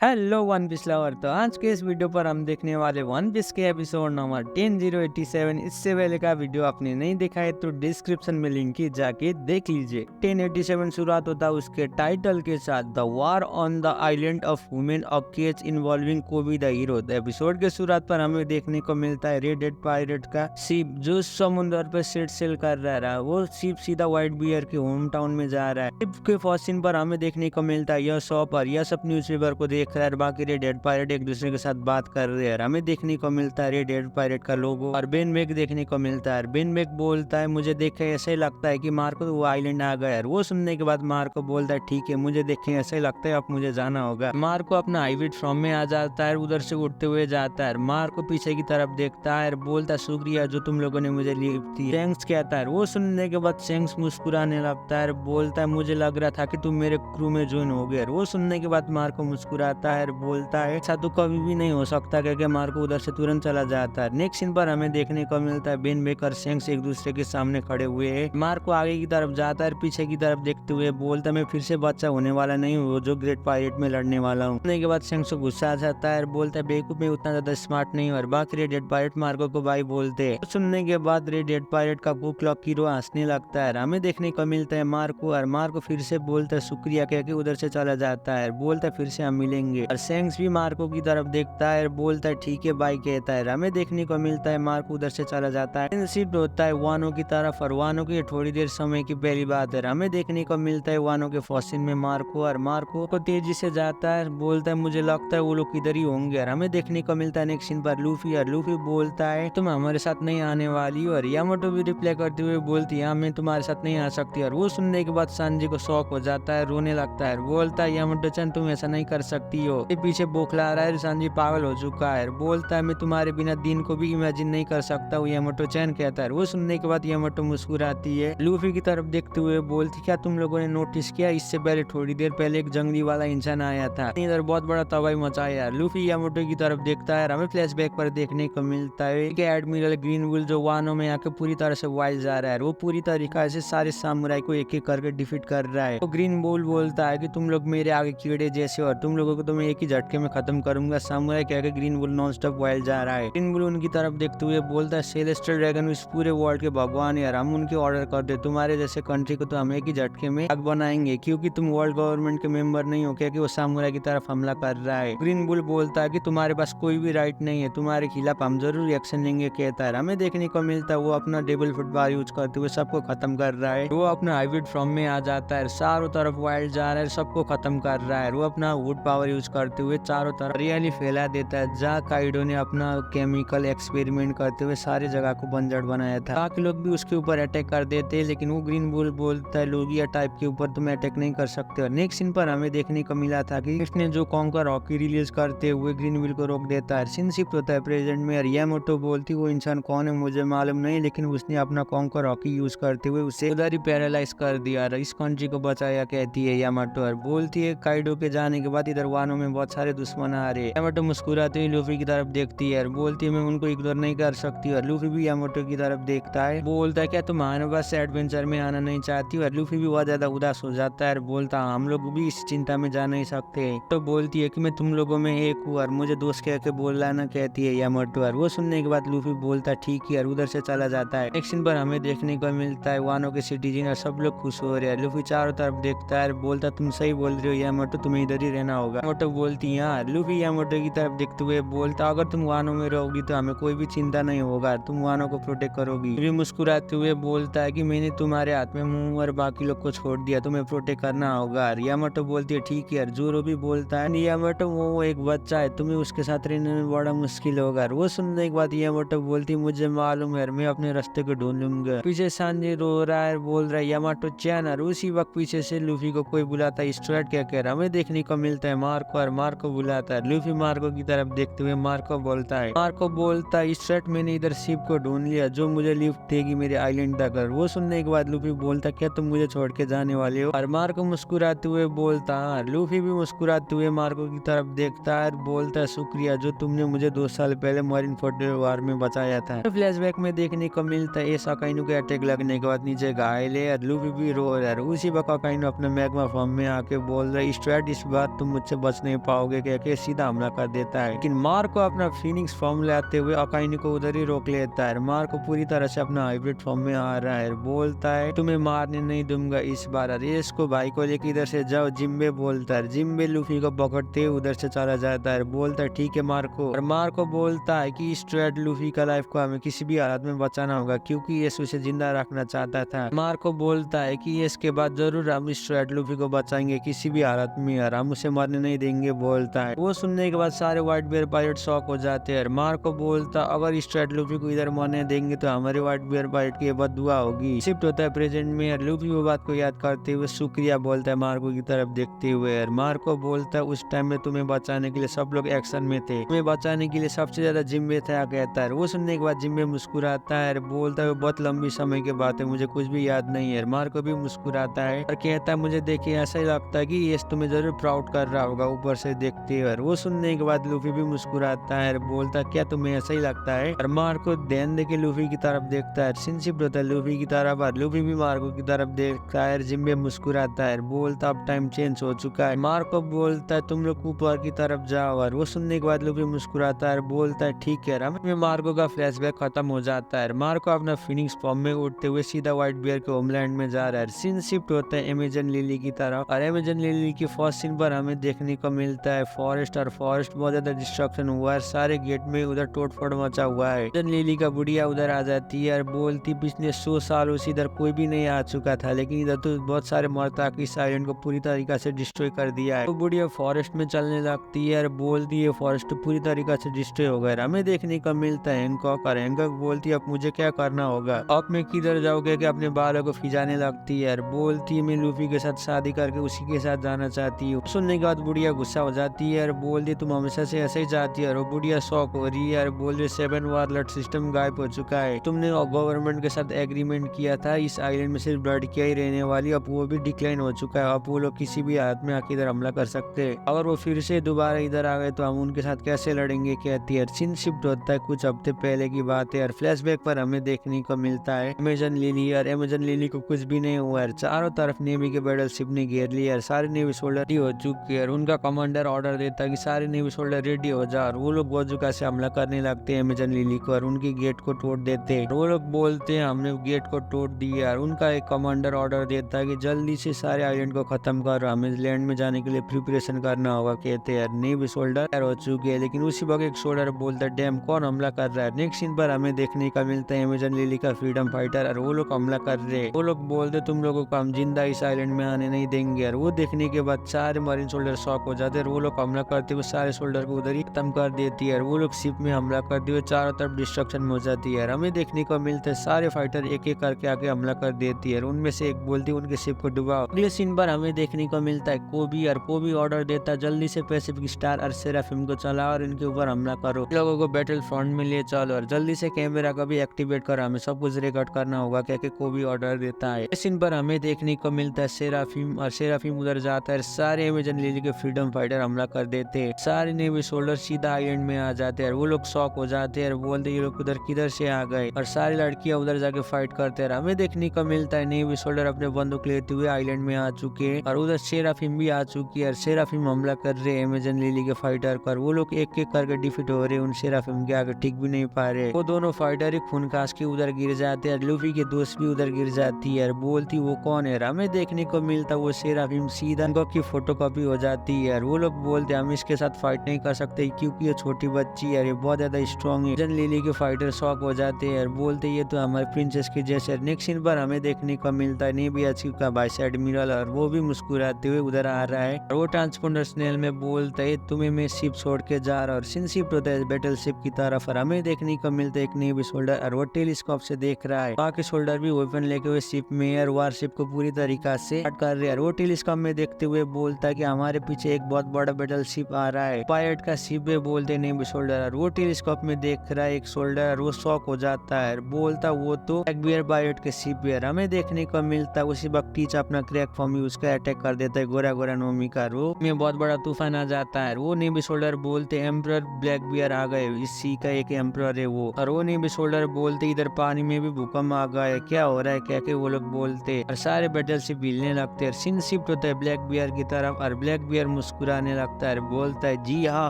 Hello one piece lover. तो आज के इस वीडियो पर हम देखने वाले वन पीस के एपिसोड नंबर 10087। इससे पहले का वीडियो आपने नहीं देखा है तो डिस्क्रिप्शन में लिंक है, जाके देख लीजिए। 1087 शुरुआत होता है उसके टाइटल के साथ, the war on the island of women of cage involving Kobi the hero. Episode के शुरुआत पर हमें देखने को मिलता है रेड हेड पायरेट का शिप जो समुद्र पर सेट सेल कर रहा है। वो शिप सीधा व्हाइट बियर के होम टाउन में जा रहा है। शिप के फर्स्ट सीन पर हमें देखने को मिलता है यह शॉप और यह सब न्यूज़पेपर को देख रहा है। बाकी रेड हेड पायरेट एक दूसरे के साथ बात कर रहे हैं। हमें देखने को मिलता है रेड हेड पायरेट का लोगो और बेन बेक देखने को मिलता है। बेन बेक बोलता है मुझे देख के ऐसा ही लगता है कि मार्को वो आइलैंड आ गया है। वो सुनने के बाद मार्को बोलता है ठीक है, मुझे देख के ऐसा ही लगता है अब मुझे जाना होगा। मार्को अपना हाइब्रिड फॉर्म में आ जाता है, उधर से उड़ते हुए जाता है। मार्को पीछे की तरफ देखता है, बोलता है शुक्रिया जो तुम लोगों ने मुझे लिफ्ट दी। शेंक्स कहता है। वो सुनने के बाद शेंक्स मुस्कुराने लगता है, बोलता है मुझे लग रहा था कि तुम मेरे क्रू में ज्वाइन हो गए। वो सुनने के बाद मार्को मुस्कुराता है, बोलता है ऐसा तो कभी भी नहीं हो सकता, क्योंकि मार्को उधर से तुरंत चला जाता है। नेक्स्ट सीन पर हमें देखने को मिलता है बेन बेक और शेंक्स एक दूसरे के सामने खड़े हुए हैं। मार्को आगे की तरफ जाता है, पीछे की तरफ देखते हुए बोलता है मैं फिर से बच्चा होने वाला नहीं हूँ जो ग्रेट पायरेट में लड़ने वाला हूँ। सुनने के बाद शेंक्स को गुस्सा आ जाता है, बोलता है बेवकूफ मैं उतना ज्यादा स्मार्ट नहीं हूँ। और बाकी रेड हेड पायरेट मार्को को भाई बोलते हैं। सुनने के बाद रेड हेड पायरेट का कुक लॉक हीरो हंसने लगता है। हमें देखने को मिलता है मार्को, और मार्को फिर से बोलता है शुक्रिया कह के उधर से चला जाता है। बोलता है फिर से हम मिलेंगे। और शेंक्स भी मार्को की तरफ देखता है, बोलता है ठीक है बाई कहता है। हमें देखने को मिलता है मार्को उधर से चला जाता है। शिफ्ट होता है वानो की तरफ, और वानो की थोड़ी देर समय की पहली बात है। हमें देखने को मिलता है वानो के फर्स्ट सीन में मार्को, और मार्को को तेजी से जाता है, बोलता है मुझे लगता है वो लोग इधर ही होंगे। और हमें देखने को मिलता है नेक्स्ट सीन पर लूफी, और लूफी बोलता है तुम हमारे साथ नहीं आने वाली हो। और यामाटो भी रिप्लाई करते हुए बोलती है मैं तुम्हारे साथ नहीं आ सकती। और वो सुनने के बाद सांजी को शौक हो जाता है, रोने लगता है, बोलता है यामाटो चैन तुम ऐसा नहीं कर सकती हो। पीछे बोखला रहा है, सांजी पागल हो चुका है, बोलता है मैं तुम्हारे बिना दिन को भी इमेजिन नहीं कर सकता हूँ। यामाटो चैन कहता है। वो सुनने के बाद यामाटो मुस्कुराती है, लूफी की तरफ देखते हुए बोलती क्या तुम लोगों ने नोटिस किया इससे पहले थोड़ी देर पहले एक जंगली वाला इंसान आया था, इधर बहुत बड़ा तबाही मचाया। लूफी यामाटो की तरफ देखता है। हमें फ्लैशबैक पर देखने को मिलता है कि एडमिरल ग्रीनवुड जो वानो में आके पूरी तरह से वाइल्ड जा रहा है। वो पूरी तरीका से सारे सामुराई को एक एक करके डिफीट कर रहा है। तो ग्रीन बुल बोलता है कि तुम लोग मेरे आगे कीड़े जैसे हो और तुम लोगों को तो मैं एक ही झटके में खत्म करूंगा। सामुराई कहकर green bull non stop wild जा रहा है। ग्रीन बुल उनकी तरफ देखते हुए बोलता है सेलेस्टियल ड्रैगन इस पूरे वर्ल्ड के भगवान है, हम उनके ऑर्डर कर दे तुम्हारे जैसे कंट्री को तो हम एक ही झटके में आग बनाएंगे, क्योंकि तुम वर्ल्ड गवर्नमेंट के मेंबर नहीं हो, क्योंकि वो सामुराई की तरफ हमला कर रहा है। ग्रीन बुल बोलता है कि तुम्हारे पास कोई भी राइट नहीं है, तुम्हारे खिलाफ हम जरूर एक्शन लेंगे कहता है। हमें देखने को मिलता है वो अपना डेबल फुट पावर यूज करते हुए सबको खत्म कर रहा है। वो अपना हाइब्रिड फॉर्म में आ जाता है, चारों तरफ वाइल्ड जा रहा है, सबको खत्म कर रहा है। वो अपना वुड पावर यूज करते हुए चारों तरफ हरियाली फैला देता है, जहाँ काइडो ने अपना केमिकल एक्सपेरिमेंट करते हुए सारी जगह को बंजर बनाया था। बाकी लोग भी उसके ऊपर अटैक कर देते हैं, लेकिन वो ग्रीन बुल बोलता है लोगिया टाइप के ऊपर तुम अटैक नहीं कर सकते। और नेक्स्ट सीन पर हमें देखने को मिला था कि इसने जो कॉन्कर हॉकी रिलीज करते हुए ग्रीन बुल को रोक देता है। सीन शिफ्ट होता है प्रेजेंट में, और यामाटो बोलती वो इंसान कौन है मुझे मालूम नहीं, लेकिन उसने अपना कॉन्कर हॉकी यूज करते हुए उसे उधर ही पैरालाइज कर दिया और इस कंट्री को बचाया कहती है यामाटो। और बोलती है काइडो के जाने के बाद इधर वानो में बहुत सारे दुश्मन आ रहे हैं। यामाटो मुस्कुराते हुए लूफी की तरफ देखती है और बोलती है मैं उनको इग्नोर नहीं कर सकती। और लूफी भी यामाटो की तरफ देखता है, बोलता है क्या तुम हमारे पास एडवेंचर में आना नहीं चाहती। और लूफी भी बहुत ज्यादा उदास हो जाता है और बोलता हम लोग भी इस चिंता में जा नहीं सकते। तो बोलती है कि मैं तुम लोगों में एक हूँ और मुझे दोस्त कह के बोलना ना कहती है यामाटो। और वो सुनने के बाद लूफी बोलता है ठीक है और उधर से चला जाता है। नेक्स्ट सीन पर हमें देखने को मिलता है वानो के सिटीजन और सब लोग खुश हो रहे हैं। लूफी चारों तरफ देखता है, बोलता तुम सही बोल रहे हो यामाटो, तुम्हें इधर ही रहना होगा। यामाटो बोलती है लूफी यामाटो की तरफ देखते हुए बोलता अगर तुम वानो में रहोगी तो हमें कोई भी चिंता नहीं होगा, तुम वानो को प्रोटेक्ट करोगी। लूफी मुस्कुराते हुए बोलता है कि मैंने तुम्हारे हाथ में मुंह और बाकी लोग को छोड़ दिया, तुम्हें प्रोटेक्ट करना होगा। यामाटो बोलती है ठीक है। जोरो भी बोलता है यामाटो वो एक बच्चा है, तुम्हें उसके साथ रहने में बड़ा मुश्किल होगा। वो सुनने के बाद यामाटो बोलती मुझे मालूम है, मैं अपने रास्ते को ढूंढ लूंगा। पीछे सांजी रो रहा है, बोल रहा है यामाटो चैन। और उसी वक्त पीछे से लूफी को कोई बुलाता है स्ट्रेट क्या कह रहा हमें देखने को मिलता है मार्को, और मार्को बुलाता है। लूफी मार्को की तरफ देखते हुए मार्को बोलता है स्ट्रेट मैंने इधर शिप को ढूंढ लिया जो मुझे लिफ्ट देगी मेरे आइलैंड तक। वो सुनने के बाद लूफी बोलता क्या तुम मुझे छोड़ के जाने वाले हो। और मार्को मुस्कुराते हुए बोलता है। लूफी भी मुस्कुराते हुए मार्को की तरफ देखता है, बोलता है शुक्रिया जो तुमने मुझे 2 साल पहले मरीन फोर्ट वार में बचाया था। फ्लैशबैक में देखने को मिलता है साकाइनो के अटैक लगने के बाद नीचे घायल है, लूफी भी रो रहा है। उसी वक्त साकाइनो अपने मैग्मा फॉर्म में आके बोल रहा है स्ट्रेट इस बार तुम मुझसे बच बच नहीं पाओगे कह के सीधा हमला कर देता है। लेकिन मार्को अपना फीनिक्स फॉर्म ले आते हुए अकाइनी को उधर ही रोक लेता है। मार्को पूरी तरह से अपना हाइब्रिड फॉर्म में आ रहा है, बोलता है तुम्हें मारने नहीं दूंगा इस बार। अरे इसको भाई को लेके इधर से जाओ, जिम्बे बोलता है। जिम्बे लूफी को पकड़ते हुए उधर से चला जाता है, बोलता है ठीक है मार्को। और मार्को बोलता है कि स्ट्रेट लूफी का लाइफ को हमें किसी भी हालत में बचाना होगा क्योंकि ये उसे जिंदा रखना चाहता था। मार्को बोलता है कि इसके बाद जरूर हम स्ट्रेट लूफी को बचाएंगे किसी भी हालत में यार, हम उसे मरने नहीं देंगे, बोलता है। वो सुनने के बाद सारे व्हाइट बियर पायलट शॉक हो जाते हैं। मार्को बोलता अगर स्ट्रेट लूफी को इधर मरने देंगे तो हमारे व्हाइट बियर पायलट की बददुआ होगी। शिफ्ट होता है प्रेजेंट में। लूफी वो बात को याद करते हुए शुक्रिया बोलता है मार्को की तरफ देखते हुए। मार्को बोलता है उस टाइम में तुम्हें बचाने के लिए सब लोग एक्शन में थे, तुम्हें बचाने के लिए सबसे ज्यादा जिम्बे था, कहता है। वो सुनने के बाद जिम्बे मुस्कुराता है, बोलता है बहुत लंबी समय के बात है, मुझे कुछ भी याद नहीं है। मार्को भी मुस्कुराता है और कहता है मुझे देखिए ऐसा ही लगता है कि ये तुम्हें जरूर प्राउड कर रहा होगा ऊपर से देखते हुए। वो सुनने के बाद लूफी भी मुस्कुराता है, बोलता है क्या तुम्हें ऐसा ही लगता है। और मार्को ध्यान दे के लूफी की तरफ देखता है, सिंसिप्ट होता है लूफी की तरफ और लूफी भी मार्को की तरफ देखता है। जिम्बे मुस्कुराता है, बोलता अब टाइम चेंज हो चुका है। मार्को बोलता है तुम लोग ऊपर की तरफ जाओ। और वो सुनने के बाद लूफी मुस्कुराता है, बोलता है ठीक है। हमें मार्को का फ्लैशबैक खत्म हो जाता है। मार्को अपना फिनिक्स फॉर्म में उठते हुए सीधा व्हाइट बियर के होमलैंड में जा रहा है। सीन शिफ्ट होता है अमेजन लिली की तरफ और अमेजन लिली की फर्स्ट सीन पर हमें देखने को मिलता है फॉरेस्ट, और फॉरेस्ट बहुत ज्यादा डिस्ट्रक्शन हुआ है, सारे गेट में उधर तोड़फोड़ मचा हुआ है। अमेजन लिली का बुढ़िया उधर आ जाती है और बोलती पिछले 100 सालों से इधर कोई भी नहीं आ चुका था, लेकिन इधर तो बहुत सारे मरताक इस आइलैंड को पूरी तरीका से डिस्ट्रॉय कर दिया है। तो बुढ़िया फॉरेस्ट में चलने लगती है और बोलती है फॉरेस्ट पूरी तरीका से डिस्ट्रॉय हो गया। हमें देखने को मिलता है हैंकॉक, और हैंकॉक बोलती है अब मुझे क्या करना होगा, अब मैं किधर जाऊंगा कि अपने बालों को फिजाने लगती है। बोलती है मैं लूफी के साथ शादी करके उसी के साथ जाना चाहती हूँ। सुनने के बाद बुढ़िया गुस्सा हो जाती है और बोलती तुम हमेशा से ऐसे ही चाहती है। और बुढ़िया शौक हो रही है और बोल रही 7 वारलट सिस्टम गायब हो चुका है, तुमने गवर्नमेंट के साथ एग्रीमेंट किया था इस आइलैंड में सिर्फ लड़कियां ही रहने वाली, अब वो भी डिक्लाइन हो चुका है, अब वो लोग किसी भी हालत में आके इधर हमला कर सकते हैं, अगर वो फिर से दोबारा इधर आ गए तो हम उनके साथ कैसे लड़ेंगे, कहती है। सीन शिफ्ट होता है कुछ हफ्ते पहले की बात है और फ्लैशबैक पर हमें देखने को मिलता है अमेजन लिली, और अमेजन लिली को कुछ भी नहीं हुआ है। चारों तरफ नेवी के बैटल शिप ने घेर लिया है, सारे नेवी सोल्डर रेडी हो चुके हैं। उनका कमांडर ऑर्डर देता है कि सारे नेवी सोल्डर रेडी हो जाओ, और वो लोग बाजुका से हमला करने लगते हैं अमेजन लिली को और उनकी गेट को तोड़ देते हैं। वो लोग बोलते हैं हमने गेट को तोड़ दिया, और उनका एक कमांडर ऑर्डर देता है कि जल्दी से सारे आइलैंड को खत्म करो, हमें लैंड में जाने के लिए प्रिपरेशन करना होगा, कहते हैं। नेवी सोल्डर तैयार हो चुके हैं, लेकिन उसी वक्त एक सोल्डर बोलता है डैम कौन हमला कर रहा है। नेक्स्ट सीन पर हमें देखने का मिलता है अमेजन लिली का फ्रीडम फाइटर, और वो लोग हमला कर रहे हैं। वो लोग बोलते तुम लोगों को हम जिंदा इस आइलैंड में आने नहीं देंगे, और वो देखने के बाद सारे मरीन सोल्डर शॉक हो जाते हैं। वो लोग हमला करते हुए सारे सोल्डर को उधर ही खत्म कर देती है, और वो लोग शिप में हमला करते हुए चारों तरफ डिस्ट्रक्शन हो जाती है। हमें देखने को मिलता है सारे फाइटर एक एक करके आके हमला कर देती है, उनमें से एक बोलती है उनके शिप को डुबाओ। अगले सीन पर हमें देखने को मिलता है कोबी, और कोबी ऑर्डर देता है जल्दी से पैसिफिक स्टार और सेराफिम को चलाओ और इनके ऊपर हमला करो, लोगों को बैटल फ्रंट में ले चलो, और जल्दी से कैमरा का भी एक्टिवेट करो, हमें सब कुछ रिकॉर्ड करना होगा, क्या कोबी ऑर्डर देता है। इस सीन पर हमें देखने को मिलता है सेराफिम, और सेराफिम उधर जाता है, सारे अमेजन लिली के फ्रीडम फाइटर हमला कर देते हैं। सारे नेवी सोल्डर सीधा आइलैंड में आ जाते हैं, वो लोग शॉक हो जाते हैं, बोलते ये लोग उधर किधर से आ गए, और सारी लड़कियां उधर जाके फाइट करते हैं। हमें देखने को मिलता है नेवी सोल्डर अपने बंदूक लेते हुए आइलैंड में आ चुके हैं, और उधर सेराफिम भी आ चुकी है, और सेराफिम हमला कर रहे हैं अमेजन लिली के फाइटर पर। वो लोग एक एक करके डिफीट हो रहे हैं, उन सेराफिम के आगे टिक भी नहीं पा रहे। वो दोनों फाइटर ही खून खास के उधर गिर जाते हैं, लूफी के दोस्त भी उधर गिर जाती है, बोलती वो कौन है। हमें देखने को मिलता वो सेराफिम सीधा की फोटोकॉपी हो जाती है, वो लोग बोलते हम इसके साथ फाइट नहीं कर सकते क्योंकि ये छोटी बच्ची है, ये बहुत ज्यादा स्ट्रॉन्ग है। अमेजन लिली के फाइटर शॉक हो जाते हैं, बोलते ये तो हमारे प्रिंसेस के जैसे। नेक्स्ट सीन पर हमें देखने को मिलता है नेवी चीफ का वाइस एडमिरल, और वो भी मुस्कुराते हुए उधर आ रहा है, और वो ट्रांसपोंडर स्नेल में बोलता है तुम्हें मैं शिप छोड़ के जा रहा, और सिन शिफ्ट होता है बैटल शिप की तरफ, और हमें देखने को मिलता है एक नेवी सोल्डर, और वो टेलीस्कोप से देख रहा है, बाकी सोल्डर भी वेपन लेके हुए शिप में और वारशिप को पूरी तरीका से अटैक कर रहे हैं। वो टेलीस्कोप में देखते हुए बोलता है कि हमारे पीछे एक बहुत बड़ा बैटल शिप आ रहा है, पायलट का शिप है, बोलते नेवी सोल्डर, और वो टेलीस्कोप में देख रहा है एक सोल्डर, और वो शॉक हो जाता है, बोलता वो तो ब्लैकबियर पायलट के शिप है। हमें देखने को मिलता है उसी वक्त टीच अपना क्रैक फॉर्म यूज कर अटैक कर देता है गोरा गोरा नोमी का, वो में बहुत बड़ा तूफान आ जाता है। वो नेवी सोल्डर बोलते एम्परर ब्लैकबियर आ गए, इस सी का एक एम्परर है वो, और वो नेवी सोल्डर बोलते इधर पानी में भी भूकंप आ गया है, क्या हो रहा है क्या के वो लोग बोलते, और सारे बैटल शिप हिलने लगते हैं। सीन शिफ्ट होता है ब्लैक बियर की तरफ, और ब्लैक बियर मुस्कुराने लगता है, बोलता है जी हाँ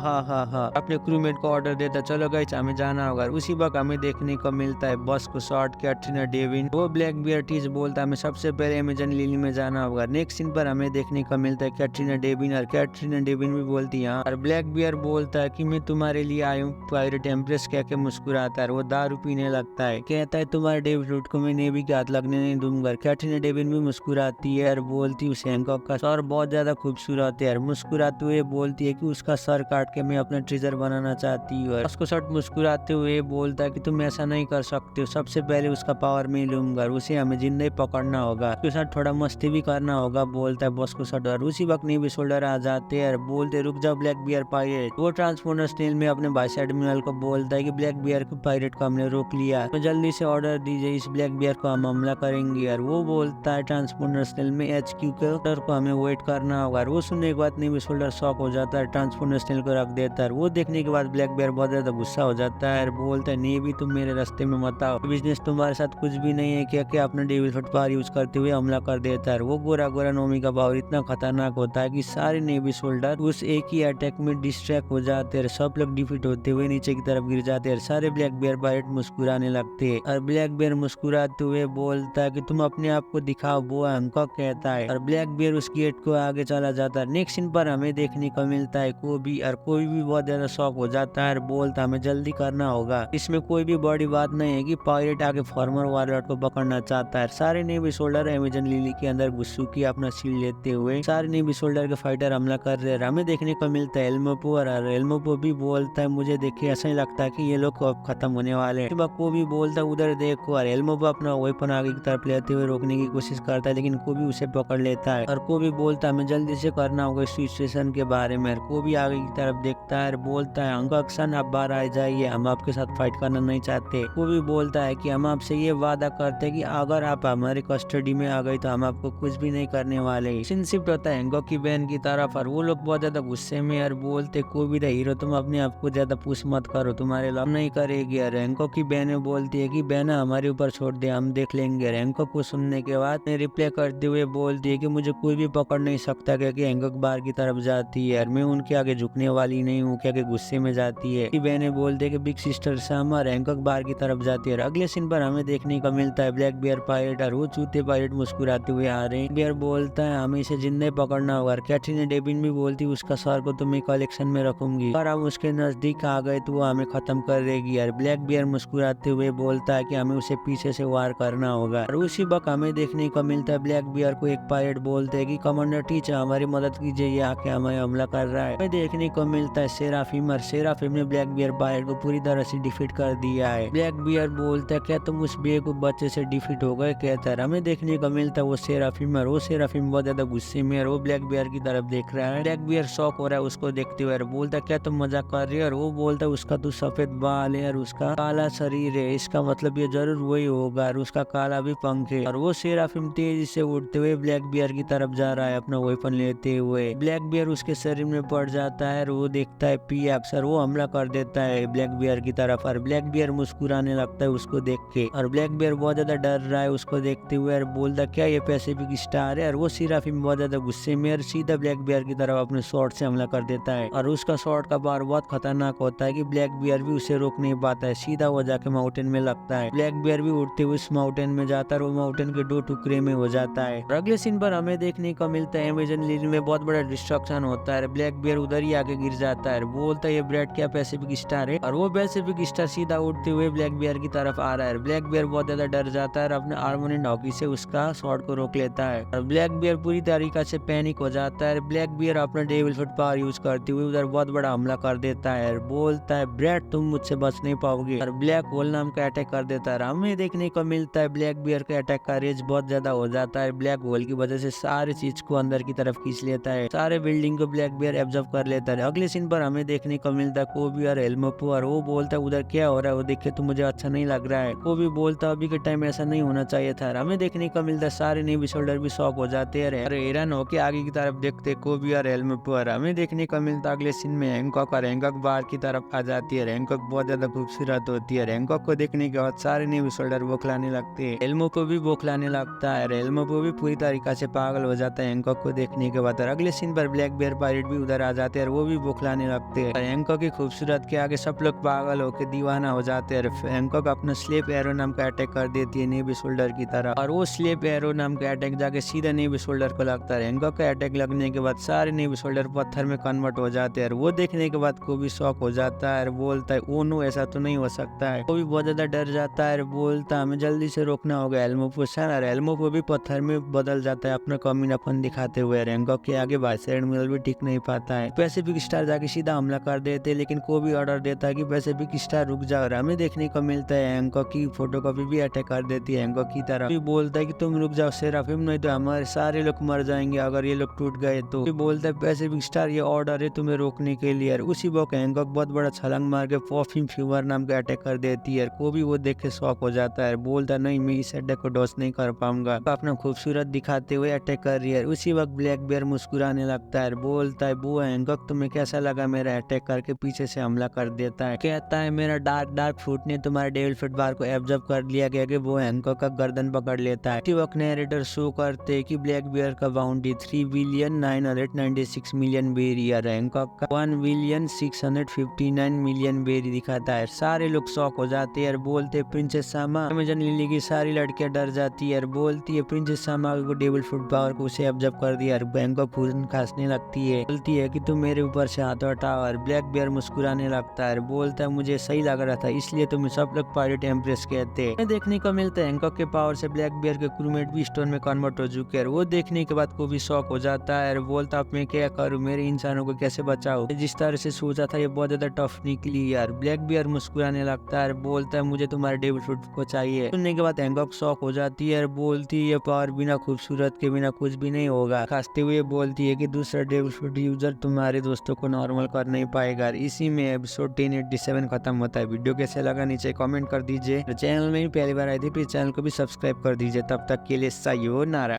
हाँ हाँ हाँ। अपने क्रूमेट को ऑर्डर देता है, चलो गाइस हमें जाना होगा। उसी वक्त हमें देखने को मिलता है बस को शॉर्ट कैटरीना डेविन। वो ब्लैक बियर टीच बोलता है हमें सबसे पहले अमेजन लिली में जाना होगा। नेक्स्ट सीन पर हमें देखने को मिलता है कैटरीना डेविन, और कैटरीना डेविन भी बोलती है हाँ। और ब्लैक बियर बोलता है कि मैं तुम्हारे लिए आई हूँ पायरेट एम्प्रेस, कह के मुस्कुराता है। वो दारू पीने लगता है, कहता है तुम्हारे डेविड रूट को मैं नेवी के हाथ लगने नहीं दूंगा। कैटरीना डेविन भी मुस्कुराती है और बोलती है उस हैंकॉक का सर बहुत ज्यादा खूबसूरत है। मुस्कुराते हुए बोलती है कि उसका सर काट के मैं अपना ट्रेजर बनाना चाहती हूँ। उसको शर्ट मुस्कुराते हुए बोलता है कि तुम ऐसा नहीं कर सकते हो, सबसे पहले उसका पावर मैं लूंगा, उसे हमें जिंदा ही पकड़ना होगा, उसके साथ थोड़ा मस्ती भी करना होगा, बोलता है बॉस को शर्ट। और उसी वक्त नेवी सोल्डर आ जाते हैं और बोलते रुक जाओ ब्लैक बियर पायरेट। वो ट्रांसपोर्टर स्टील में अपने वाइस एडमिरल को बोलता है कि ब्लैक बियर को पायरेट को हमने रोक लिया, तो जल्दी से ऑर्डर दीजिए, इस ब्लैक बियर को हम हमला करेंगे। और वो बोलता है ट्रांसपोर्टर स्टील में HQ के ऑर्डर को हमें वेट करना होगा। वो सुनने के बाद नेवी सोल्डर शॉक हो जाता है, ट्रांसपोर्टर स्टील को रख देता है। वो देखने के बाद ब्लैक बियर बहुत ज्यादा गुस्सा हो जाता है और बोलता है नेवी तुम मेरे रास्ते में मत आओ, बिजनेस तुम्हारे साथ कुछ भी नहीं है, क्या क्या अपना डेविल फुट पावर यूज करते हुए हमला कर देता है। वो गोरा गोरा नोमी का पावर इतना खतरनाक होता है कि सारे नेवी सोल्डर उस एक ही अटैक में डिस्ट्रैक्ट हो जाते हैं, सब लोग डिफीट होते हुए नीचे की तरफ गिर जाते हैं। सारे ब्लैक बियर पायरेट मुस्कुराने लगते हैं और ब्लैक बियर मुस्कुराते हुए बोलता है कि तुम अपने आप को दिखाओ, वो हमको कहता है। और ब्लैक बियर उस गेट को आगे चला जाता है। नेक्स्ट सीन पर हमें देखने को मिलता है कोबी, और कोबी भी बहुत ज्यादा शॉक हो जाता है और बोलता है हमें जल्दी करना होगा, इसमें कोई भी बड़ी बात नहीं है कि पायरेट आगे फॉर्मर वॉरलॉर्ड को पकड़ना चाहता है। सारे नेवी सोल्डर अमेजन लिली के अंदर घुसू की अपना शील्ड लेते हुए सारे नेवी सोल्डर के फाइटर हमला कर रहे हैं। हमें देखने को मिलता है एल्मोपो, और एल्मोपो भी बोलता है मुझे देखिए ऐसा ही लगता है कि ये लोग अब खत्म होने वाले हैं। कोबी बोलता है उधर देखो, और एल्मोपो अपना वेपन आगे की तरफ लेते हुए रोकने की कोशिश करता है, लेकिन कोबी उसे पकड़ लेता है। और कोबी बोलता है हमें जल्दी से करना होगा इस सिचुएशन के बारे में। कोबी आगे की तरफ देखता है और बोलता है अंकल सन आप बाहर आ जाइए, हम आपके साथ फाइट करना नहीं चाहते। कोबी बोलता है कि हम आपसे ये वादा करते हैं कि अगर आप हमारे कस्टडी में आ गए तो हम आपको कुछ भी नहीं करने वाले। सीन शिफ्ट होता है हैंकॉक की बहन की तरफ, और वो लोग बहुत ज्यादा गुस्से में और बोलते कोबी द हीरो तुम अपने आप को ज्यादा पुश मत करो, तुम्हारे लव नहीं करेगी। और हैंकॉक की बहन बोलती है कि बहना हमारे ऊपर छोड़ दे, हम देख लेंगे। हैंकॉक को सुनने के बाद रिप्लाई करते हुए बोलती है कि मुझे कोई भी पकड़ नहीं सकता, क्योंकि हैंकॉक बाहर की तरफ जाती है और मैं उनके आगे झुकने वाली नहीं हूँ, क्या गुस्से में जाती है। बहनें बोलते है कि बिग सिस्टर सामा और हैंकॉक बाहर की तरफ जाती है। अगले सीन पर हमें देखने को मिलता है ब्लैक बियर पायरेट, और वो चूते पायरेट मुस्कुराते हुए आ रहे हैं। बियर बोलता है हमें इसे जिंदा पकड़ना होगा। कैटरीना डेविन भी बोलती है उसका सर को तो मैं कलेक्शन में रखूंगी, और हम उसके नजदीक आ गए तो वो हमें खत्म कर देगी। और ब्लैक बियर मुस्कुराते हुए बोलता है कि हमें उसे पीछे से वार करना होगा। और उसी वक्त हमें देखने को मिलता है ब्लैक बियर को एक पायरेट बोलते है कि कमांडर टीचर हमारी मदद कीजिए, ये आके हमें हमला कर रहा है। हमें देखने को मिलता है सेराफिम, और सेराफिम ने ब्लैक बियर पायरेट को पूरी तरह से डिफीट कर दिया है। ब्लैक बियर बोलता है क्या तुम उस बेवकूफ बच्चे से डिफीट हो गए, कहता है। हमें देखने को मिलता है वो सेराफिम, और वो सेराफिम बहुत ज्यादा गुस्से में और वो ब्लैक बियर की तरफ देख रहा है। ब्लैक बियर शॉक हो रहा है उसको देखते हुए, बोलता है क्या तुम मजाक कर रही हो। और वो बोलता है उसका तो सफेद बाल है और उसका काला शरीर है, इसका मतलब ये जरूर वही होगा, और उसका काला भी पंख है। और वो सेराफिम तेजी से उड़ते हुए ब्लैक बियर की तरफ जा रहा है अपना वेपन लेते हुए। ब्लैक बियर उसके शरीर में पड़ जाता है और वो देखता है PX, और वो हमला कर देता है ब्लैक बियर की तरफ। और ब्लैक बियर मुस्कुराने लगता है उसको देख के, और ब्लैक बियर बहुत ज्यादा डर रहा है उसको देखते हुए, और बोलता क्या ये पैसिफिक स्टार है। और वो सेराफिम बहुत ज्यादा गुस्से में और सीधा ब्लैक बियर की तरफ अपने शॉट से हमला कर देता है। और उसका शॉट का पावर बहुत खतरनाक होता है कि ब्लैक बियर भी उसे रोक नहीं पाता है, सीधा वो जाके माउंटेन में लगता है। ब्लैक बियर भी उड़ते हुए उस माउंटेन में जाता है और वो माउंटेन के 2 टुकड़े में हो जाता है। और अगले सीन पर हमें देखने को मिलता है अमेजन लिली में बहुत बड़ा डिस्ट्रक्शन होता है। ब्लैक बियर उधर ही आके गिर जाता है, बोलता है ये ब्रेड क्या पैसिफिक स्टार है। और वो पैसिफिक स्टार सीधा उड़ते हुए ब्लैक बियर की तरफ आ रहा है। ब्लैक बियर बहुत ज्यादा डर जाता है और अपने आर्मोनेंट हॉकी से उसका शॉट को रोक लेता है। और ब्लैक बियर पूरी तरीका से पैनिक हो जाता है। ब्लैक बियर अपना डेविल फुट पावर यूज करते हुए उधर बहुत बड़ा हमला कर देता है, बोलता है ब्रेड तुम मुझसे बच नहीं पाओगे, और ब्लैक होल नाम का अटैक कर देता है। हमें देखने को मिलता है ब्लैक बियर का अटैक का रेंज बहुत ज्यादा हो जाता है। ब्लैक होल की वजह से सारे चीज को अंदर की तरफ खींच लेता है, सारे बिल्डिंग को ब्लैक बियर एब्जॉर्ब कर लेता है। अगले सीन पर हमें देखने को मिलता है कोबी और एल्मोपो, और वो बोलता है उधर क्या हो रहा है, वो देखे तो मुझे अच्छा नहीं लग रहा है। कोबी बोलता है अभी के टाइम ऐसा नहीं होना चाहिए था। हमें देखने को मिलता है सारे नेवी सोल्डर भी शॉक हो जाते हैं और हैरान होके आगे की तरफ देखते कोबी और एल्मोपो। हमें देखने को मिलता है अगले सीन में हैंकॉक, और हैंकॉक बाहर की तरफ आ जाती है। हैंकॉक बहुत ज्यादा खूबसूरत होती है। हैंकॉक को देखने के बाद सारे नेवी सोल्डर बौखलाने लगते हैं। एल्मोपो भी बौखलाने लगता है, एल्मोपो भी पूरी तरीका से पागल हो जाता है हैंकॉक को देखने के बाद। अगले सीन सीन पर ब्लैक बेयर पायरेट भी उधर आ जाते हैं और वो भी बौखलाने लगते हैं। हैंकॉक की खूबसूरत के आगे सब लोग पागल होकर दीवाना हो जाते हैं। हैंकॉक अपना स्लेप एरो नाम का अटैक कर देती है नेवी शोल्डर की तरफ और वो स्लेप एरो नाम का अटैक जाके सीधा नेवी शोल्डर को लगता है। हैंकॉक का अटैक लगने के बाद सारे नेवी शोल्डर पत्थर में कन्वर्ट हो जाते हैं। वो देखने के बाद कोबी शॉक हो जाता है और बोलता है ओ नो, ऐसा तो नहीं हो सकता है। वो भी बहुत ज्यादा डर जाता है और बोलता है हमें जल्दी से रोकना होगा एल्मो पोषण, और एल्मो को भी पत्थर में बदल जाता है अपना कमीनापन दिखाते हुए। हैंकॉक के आगे वाइस एडमिरल भी टिक नहीं पाता है। पैसिफिक स्टार जाके सीधा हमला कर देते हैं, लेकिन कोबी ऑर्डर देता है कि पैसिफिक स्टार रुक जाओ और हमें देखने को मिलता है हैंकॉक की फोटोकॉपी भी अटैक कर देती है हैंकॉक की तरफ। भी बोलता है कि तुम रुक जाओ सेराफिम, नहीं तो हमारे सारे लोग मर जाएंगे अगर ये लोग टूट गए तो। भी बोलता है पैसिफिक स्टार ये ऑर्डर है तुम्हें रोकने के लिए। उसी वक्त हैंकॉक बहुत बड़ा छलांग मार के परफ्यूम फीवर नाम का अटैक कर देती है। कोबी वो देख के शॉक हो जाता है, बोलता नहीं मैं इस अटैक को डॉच नहीं कर पाऊंगा। अपना खूबसूरत दिखाते हुए अटैक कर रही है। उसी वक्त ब्लैक बेयर मुस्कुराने लगता है, बोलता है वो हैंकॉक तुम्हें कैसा लगा मेरा अटैक करके, पीछे से हमला कर देता है। कहता है मेरा डार्क फ्रूट ने तुम्हारे डेविल फ्रूट बार को एब्जॉर्ब कर लिया गया कि वो हैंकॉक का गर्दन पकड़ लेता है। उसी वक्त नैरेटर शो करते हैं कि ब्लैक बेयर का बाउंड्री 3,996,000,000 बेरी और हैंकॉक का 1,659,000,000 बेरी दिखाता है। सारे लोग शॉक हो जाते हैं और बोलते हैं प्रिंसेस सामा। अमेजन लिली की सारी लड़कियां डर जाती है और बोलती है प्रिंसेस सामा को डेविल फ्रूट पावर को उसे एब्जॉर्ब कर दिया और हैंकॉक खून खांसने लगती है। बोलती है कि तुम मेरे ऊपर से हाथ हटाओ और ब्लैक बेयर मुस्कुराने लगता है, बोलता है मुझे सही लग रहा था इसलिए तुम्हें सब लोग पायरेट एम्प्रेस कहते हैं। देखने को मिलता है हैंकॉक के पावर से ब्लैक बेयर के क्रूमेट भी स्टोन में कन्वर्ट हो चुके हैं। वो देखने के बाद को भी शॉक हो जाता है और बोलता अब मैं क्या करूं, मेरे इंसानों को कैसे बचाओ, जिस तरह से सोचा था ये बहुत ज्यादा टफ निकली यार। ब्लैक बेयर मुस्कुराने लगता है, बोलता है मुझे तुम्हारे डेविल फ्रूट को चाहिए। सुनने के बाद हैंकॉक शॉक हो जाती है और बोलती है पावर बिना खूबसूरत के बिना कुछ भी नहीं होगा। खासते हुए बोलती है कि दूसरा डेविल फ्रूट यूजर तुम्हारे दोस्तों को नॉर्मल कर नहीं पाएगा। इसी में एपिसोड 1087 खत्म होता है। वीडियो कैसे लगा नीचे कमेंट कर दीजिए। चैनल में भी पहली बार आई थी प्लीज चैनल को भी सब्सक्राइब कर दीजिए। तब तक के लिए सायोनारा।